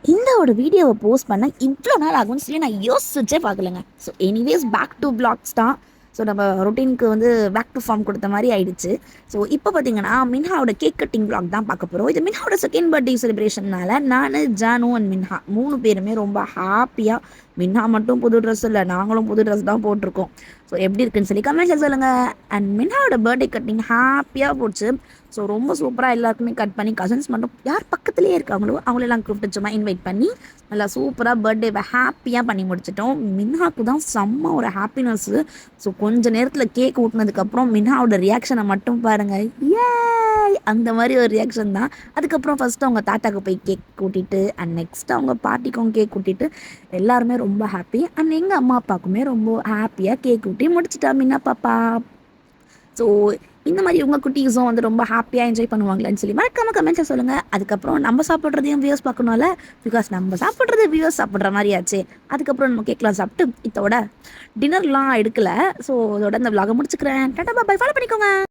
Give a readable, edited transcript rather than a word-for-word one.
இந்த ஒரு வீடியோவை போஸ்ட் பண்ண இவ்வளோ நாள் ஆகும்னு சொல்லி நான் யோசிச்சே பார்க்கலங்க. So anyways back to blogs தான். ஸோ நம்ம ரொட்டீனுக்கு வந்து பேக் டு ஃபார்ம் கொடுத்த மாதிரி ஆயிடுச்சு. ஸோ இப்போ பார்த்தீங்கன்னா மின்ஹாவோட கேக் கட்டிங் பிளாக் தான் பார்க்க போகிறோம். இது மின்ஹாவோட செகண்ட் பர்த்டே செலிப்ரேஷன்னால நான், ஜானு அண்ட் மின்ஹா 3 பேருமே ரொம்ப ஹாப்பியாக, மின்ஹா மட்டும் புது ட்ரெஸ் இல்லை, நாங்களும் புது ட்ரெஸ் தான் போட்டிருக்கோம். ஸோ எப்படி இருக்குன்னு சொல்லி கமெண்ட்ஸில் சொல்லுங்கள். அண்ட் மின்ஹாவோட பர்த்டே கட்டிங் ஹாப்பியாக போச்சு. ஸோ ரொம்ப சூப்பராக எல்லாருக்குமே கட் பண்ணி, கசின்ஸ் மட்டும் யார் பக்கத்துலேயே இருக்காங்களோ அவங்களெல்லாம் கூப்பிட்டு சும்மா இன்வைட் பண்ணி நல்லா சூப்பராக பர்த்டேவை ஹாப்பியாக பண்ணி முடிச்சிட்டோம். மின்ஹாவுக்கு தான் செம்ம ஒரு ஹாப்பினஸ்ஸு. ஸோ கொஞ்சம் நேரத்தில் கேக் ஊட்டினதுக்கப்புறம் மின்ஹாவோட ரியாக்ஷனை மட்டும் பாருங்கள். ஏ அந்த மாதிரி ஒரு ரியாக்ஷன் தான். அதுக்கப்புறம் ஃபஸ்ட்டு அவங்க தாத்தாவுக்கு போய் கேக் கூட்டிட்டு, அண்ட் நெக்ஸ்ட்டு அவங்க பாட்டிக்கும் கேக் கூட்டிட்டு எல்லாருமே ரொம்ப ஹாப்பி. அண்ட் எங்கள் அம்மா அப்பாவுக்குமே ரொம்ப ஹாப்பியாக கேக் ஊட்டி முடிச்சிட்டா மின்னா பாப்பா. ஸோ இந்த மாதிரி உங்கள் குட்டீஸும் வந்து ரொம்ப ஹாப்பியாக என்ஜாய் பண்ணுவாங்களான்னு சொல்லி மறக்காம கமெண்ட்ஸில் சொல்லுங்கள். அதுக்கப்புறம் நம்ம சாப்பிட்றதையும் வியூஸ் பார்க்கணும்ல, பிகாஸ் நம்ம சாப்பிட்றது வியூஸ் சாப்பிட்ற மாதிரி ஆச்சு. அதுக்கப்புறம் நம்ம கேக்லாம் சாப்பிட்டு இதோட டின்னர்லாம் எடுக்கலை. ஸோ இதோட இந்த விலாகை முடிச்சுக்கிறேன். டாடா பாய், ஃபாலோ பண்ணிக்கோங்க.